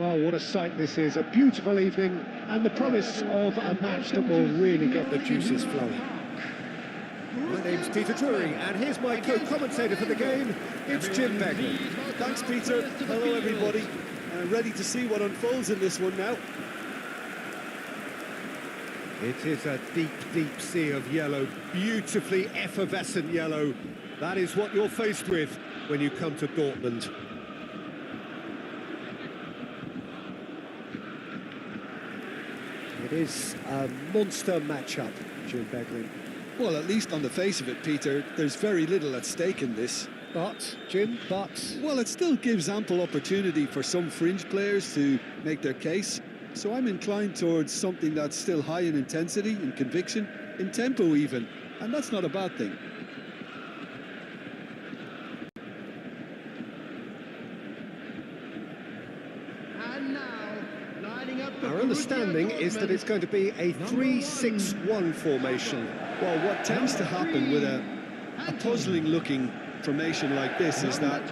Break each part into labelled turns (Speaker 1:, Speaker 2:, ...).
Speaker 1: Well, what a sight this is. A beautiful evening and the promise of a match that will really get the juices flowing.
Speaker 2: My name's Peter Drury, and here's my co-commentator for the game. It's Jim Begley.
Speaker 3: Thanks, Peter. Hello, everybody. Ready to see what unfolds in this one now.
Speaker 2: It is a deep, deep sea of yellow, beautifully effervescent yellow. That is what you're faced with when you come to Dortmund.
Speaker 1: It is a monster matchup, Jim Begley.
Speaker 3: Well, at least on the face of it, Peter, there's very little at stake in this.
Speaker 1: But, Jim,
Speaker 3: Well, it still gives ample opportunity for some fringe players to make their case. So I'm inclined towards something that's still high in intensity, in conviction, in tempo even. And that's not a bad thing.
Speaker 2: Our understanding is that it's going to be a 3-6-1 formation.
Speaker 3: Well, what tends to happen with a puzzling-looking formation like this is that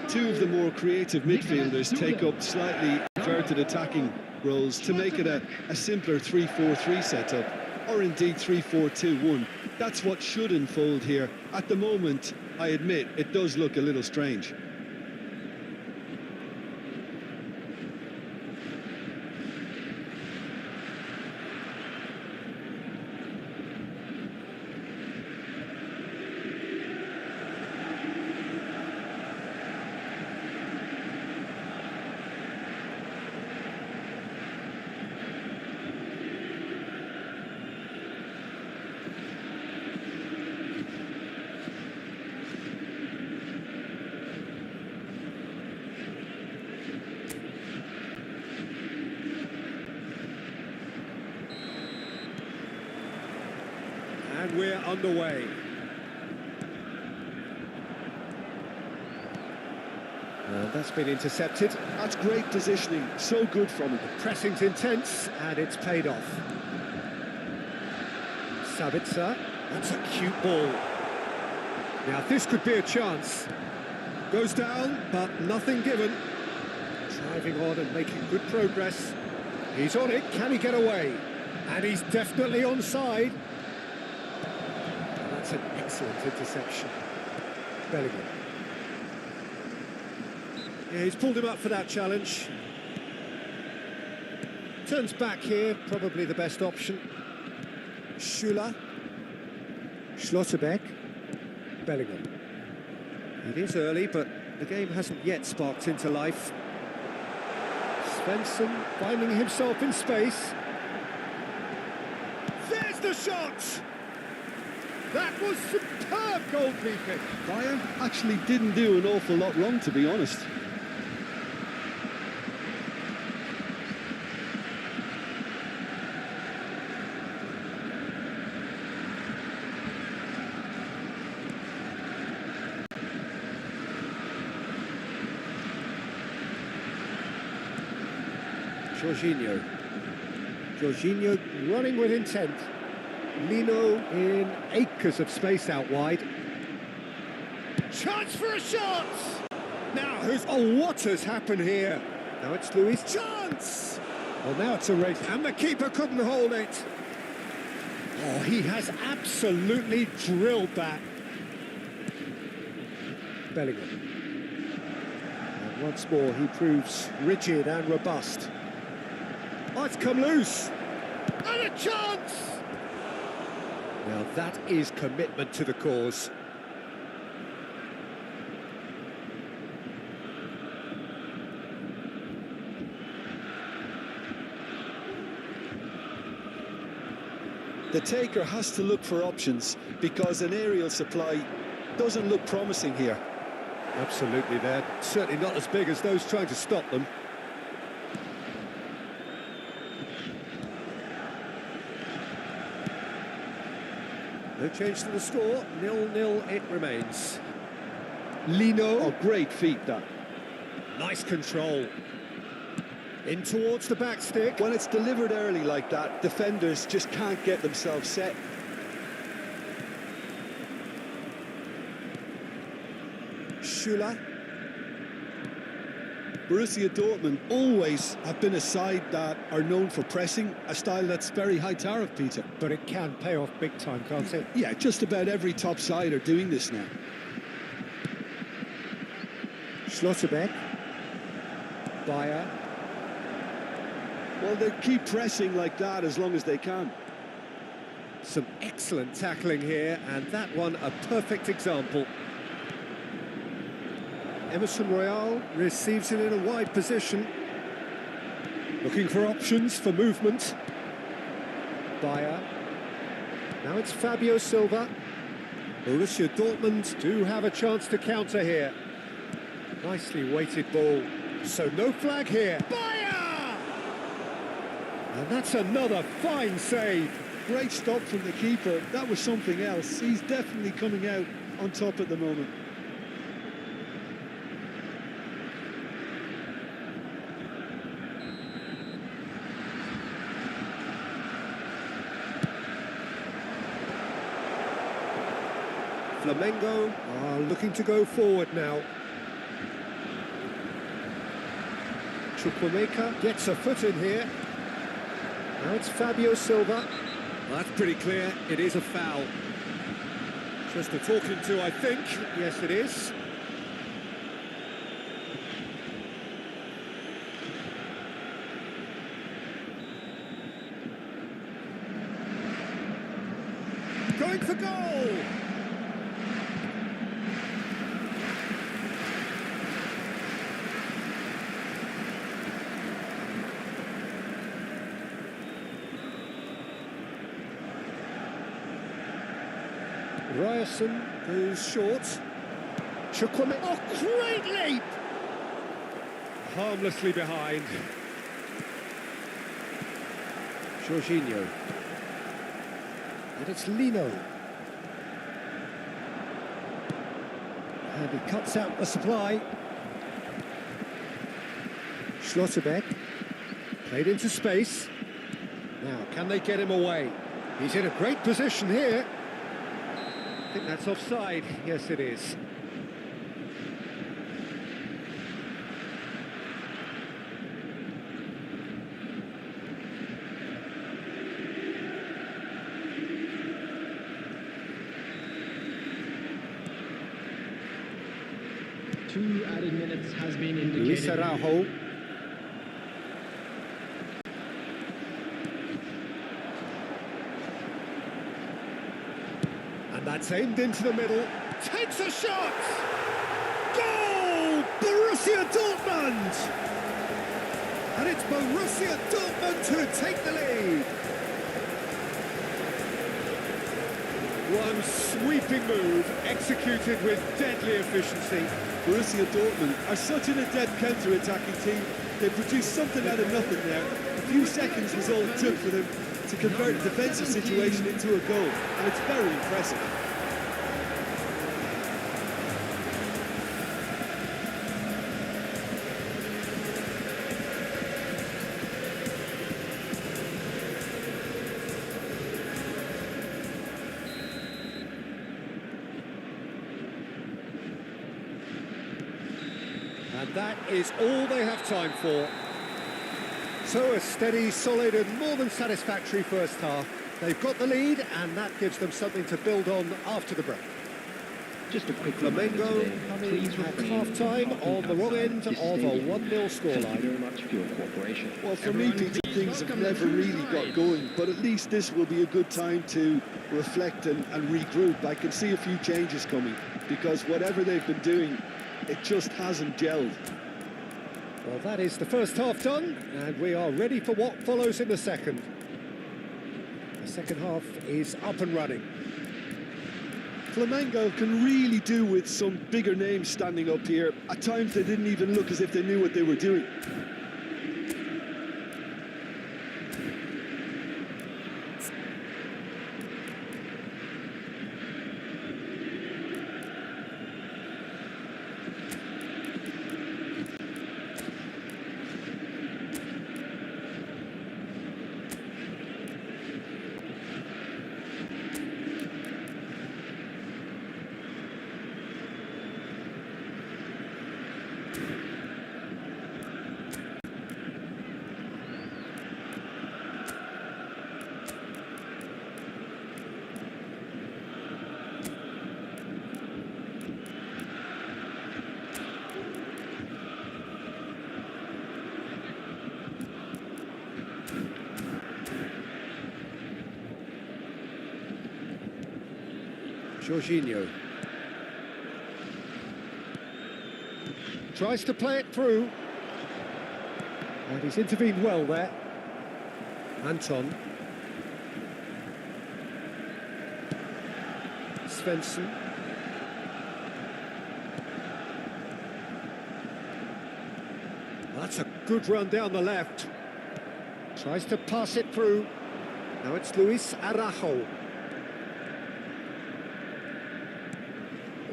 Speaker 3: two of the more creative midfielders take up slightly inverted attacking roles to make it a simpler 3-4-3 setup, or indeed 3-4-2-1. That's what should unfold here. At the moment, I admit, it does look a little strange.
Speaker 2: And we're underway. That's been intercepted.
Speaker 3: That's great positioning, so good from him.
Speaker 2: The pressing's intense, and it's paid off. Sabitzer, that's a cute ball. Now this could be a chance. Goes down, but nothing given. Driving on and making good progress. He's on it, can he get away? And he's definitely onside. That's an excellent interception. Bellingham. Yeah, he's pulled him up for that challenge. Turns back here, probably the best option. Schüller. Schlotterbeck. Bellingham. It is early, but the game hasn't yet sparked into life. Svensson finding himself in space. There's the shot! That was superb goalkeeping.
Speaker 3: Bayern actually didn't do an awful lot wrong, to be honest.
Speaker 2: Jorginho running with intent. Lino in acres of space out wide. Chance for a shot! Now, what has happened here? Now it's Luis. Chance! Well, now it's a race, and the keeper couldn't hold it. Oh, he has absolutely drilled that. Bellingham. And once more, he proves rigid and robust. Oh, it's come loose. And a chance! Now that is commitment to the cause.
Speaker 3: The taker has to look for options because an aerial supply doesn't look promising here.
Speaker 2: Absolutely, they're certainly not as big as those trying to stop them. No change to the score, 0-0 it remains. Lino.
Speaker 3: Oh, great feat, that.
Speaker 2: Nice control. In towards the back stick.
Speaker 3: When it's delivered early like that, defenders just can't get themselves set.
Speaker 2: Schüller.
Speaker 3: Borussia Dortmund always have been a side that are known for pressing, a style that's very high tariff, Peter.
Speaker 2: But it can pay off big time, can't it?
Speaker 3: Yeah, just about every top side are doing this now.
Speaker 2: Schlotterbeck. Bayer.
Speaker 3: Well, they keep pressing like that as long as they can.
Speaker 2: Some excellent tackling here, and that one a perfect example. Emerson Royal receives it in a wide position. Looking for options for movement. Bayer. Now it's Fabio Silva. Borussia Dortmund do have a chance to counter here. Nicely weighted ball. So no flag here. Bayer! And that's another fine save.
Speaker 3: Great stop from the keeper. That was something else. He's definitely coming out on top at the moment.
Speaker 2: Flamengo are looking to go forward now. Chukwuemeka gets a foot in here. Now it's Fabio Silva. Well, that's pretty clear. It is a foul. Just a talking to, I think. Yes, it is. Going for goal! Ryerson goes short. Chukwuemeka. Oh, great leap! Harmlessly behind. Jorginho. And it's Lino. And he cuts out the supply. Schlotterbeck. Played into space. Now, can they get him away? He's in a great position here. I think that's offside. Yes, it is.
Speaker 4: Two added minutes has been indicated.
Speaker 2: Luis Araujo. And that's aimed into the middle. Takes a shot! Goal! Borussia Dortmund! And it's Borussia Dortmund who take the lead. One sweeping move, executed with deadly efficiency.
Speaker 3: Borussia Dortmund are such an adept counter-attacking team. They produced something out of nothing there. A few seconds was all it took for them to convert a defensive situation into a goal, and it's very impressive.
Speaker 2: And that is all they have time for. So a steady, solid and more than satisfactory first half. They've got the lead and that gives them something to build on after the break.
Speaker 4: Just a quick
Speaker 2: Flamengo coming at half-time on the wrong end of a 1-0
Speaker 4: Thank you
Speaker 2: scoreline.
Speaker 4: very much for your cooperation.
Speaker 3: Well, for me, Peter, things have never really got going, but at least this will be a good time to reflect and regroup. I can see a few changes coming, because whatever they've been doing, it just hasn't gelled.
Speaker 2: Well, that is the first half done, and we are ready for what follows in the second. The second half is up and running.
Speaker 3: Flamengo can really do with some bigger names standing up here. At times they didn't even look as if they knew what they were doing.
Speaker 2: Jorginho. Tries to play it through. And he's intervened well there. Anton. Svensson. That's a good run down the left. Tries to pass it through. Now it's Luis Araujo.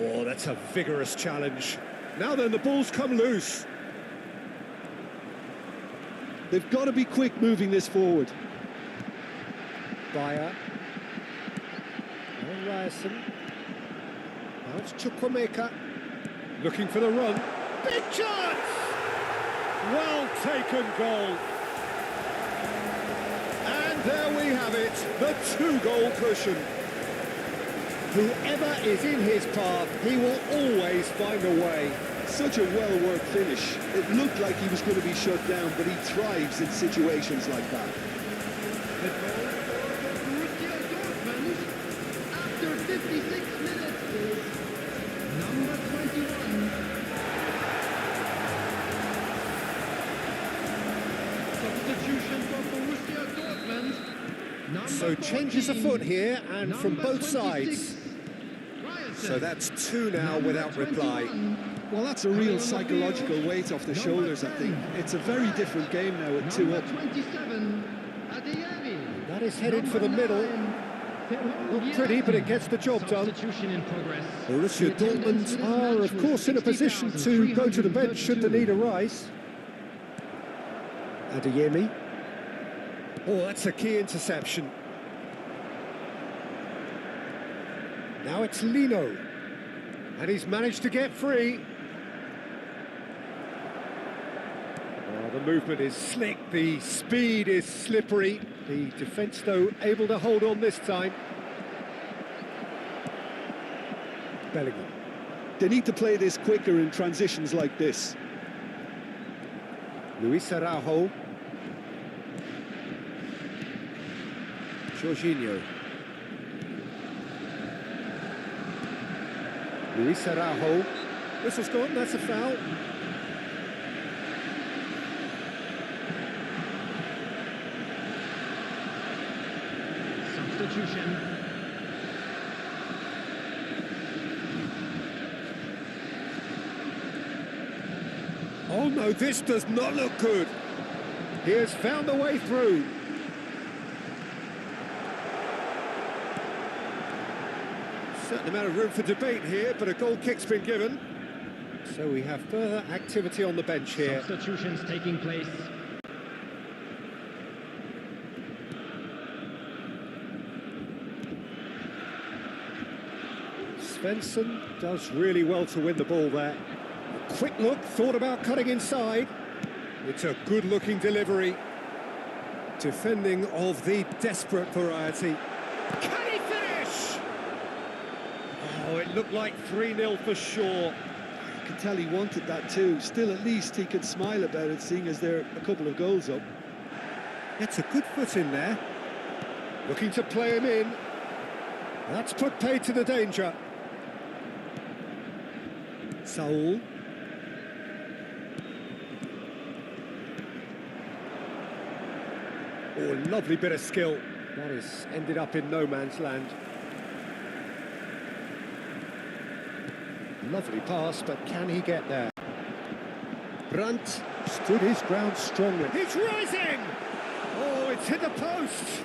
Speaker 2: Oh, that's a vigorous challenge. Now then, the ball's come loose.
Speaker 3: They've got to be quick moving this forward.
Speaker 2: Bayer. Now Ryerson. Now it's Chukwuemeka. Looking for the run. Big chance! Well taken goal. And there we have it, the two-goal cushion. Whoever is in his path, he will always find a way.
Speaker 3: Such a well-worked finish. It looked like he was going to be shut down, but he thrives in situations like that.
Speaker 4: The goal for Borussia Dortmund after 56 minutes is number 21. Substitution for Borussia Dortmund. Number
Speaker 2: So changes
Speaker 4: 14,
Speaker 2: afoot here, and from
Speaker 4: number
Speaker 2: both
Speaker 4: 26,
Speaker 2: sides.
Speaker 4: Ryerson.
Speaker 2: So that's two now without reply.
Speaker 3: Well, that's a real psychological weight off the shoulders, I think. It's a very different game now at 2 up.
Speaker 4: 27, Adeyemi.
Speaker 2: That is headed for the middle. Not pretty, but it gets the job done.
Speaker 4: Substitution in progress.
Speaker 2: Borussia Dortmund are, of course, in a position to go to the bench should the need arise. Adeyemi. Oh, that's a key interception. Now it's Lino. And he's managed to get free. Oh, the movement is slick, the speed is slippery. The defence, though, able to hold on this time. Bellingham.
Speaker 3: They need to play this quicker in transitions like this.
Speaker 2: Luis Araujo. Jorginho. Luis Araujo. Whistle's gone, that's a foul.
Speaker 4: Substitution.
Speaker 2: Oh no, this does not look good. He has found a way through. Certain amount of room for debate here, but a goal kick's been given. So we have further activity on the bench here.
Speaker 4: Substitutions taking place.
Speaker 2: Svensson does really well to win the ball there. A quick look, thought about cutting inside. It's a good-looking delivery. Defending of the desperate variety. Can he finish? Oh, it looked like 3-0 for sure.
Speaker 3: You can tell he wanted that too. Still, at least he can smile about it, seeing as they're a couple of goals up.
Speaker 2: Gets a good foot in there. Looking to play him in. That's put paid to the danger. Saul. Oh, lovely bit of skill. That has ended up in no man's land. Lovely pass, but can he get there? Brandt stood his ground strongly. He's rising! Oh, it's hit the post!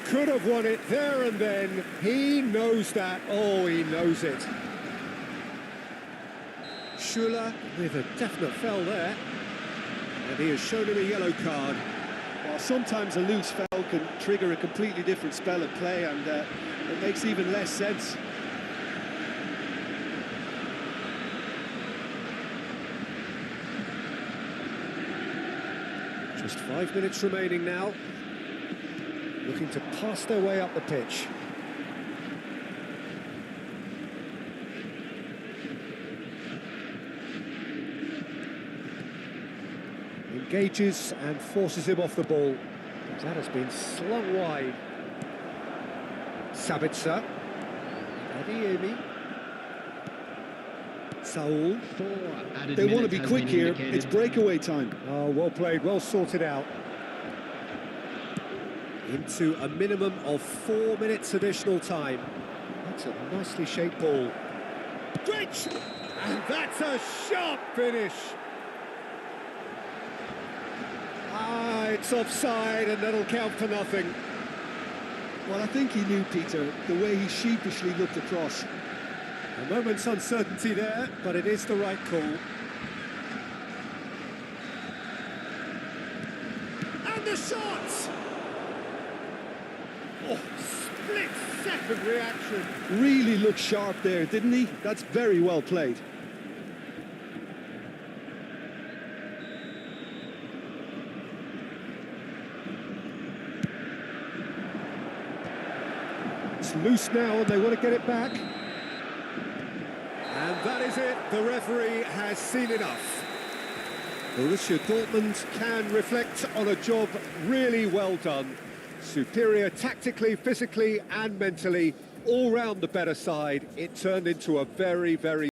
Speaker 2: Could have won it there and then. He knows that. Oh, he knows it. Schuller with a definite foul there. And he has shown him a yellow card.
Speaker 3: Well, sometimes a loose foul can trigger a completely different spell of play, and it makes even less sense.
Speaker 2: Just 5 minutes remaining now. Looking to pass their way up the pitch. Engages and forces him off the ball. That has been slung wide. Sabitzer. Adeyemi. Saul.
Speaker 4: 4 added
Speaker 3: They want to
Speaker 4: minutes
Speaker 3: be
Speaker 4: has
Speaker 3: quick
Speaker 4: been
Speaker 3: here.
Speaker 4: indicated.
Speaker 3: It's breakaway time.
Speaker 2: Oh, well played, well sorted out. Into a minimum of 4 minutes additional time. That's a nicely shaped ball. Great! And that's a sharp finish. Ah, it's offside and that'll count for nothing.
Speaker 3: Well, I think he knew, Peter, the way he sheepishly looked across.
Speaker 2: A moment's uncertainty there, but it is the right call. And the shot! Oh, split-second reaction.
Speaker 3: Really looked sharp there, didn't he? That's very well played.
Speaker 2: It's loose now and they want to get it back. And that is it. The referee has seen enough. Borussia Dortmund can reflect on a job really well done. Superior tactically, physically and mentally, all round the better side. It turned into a very, very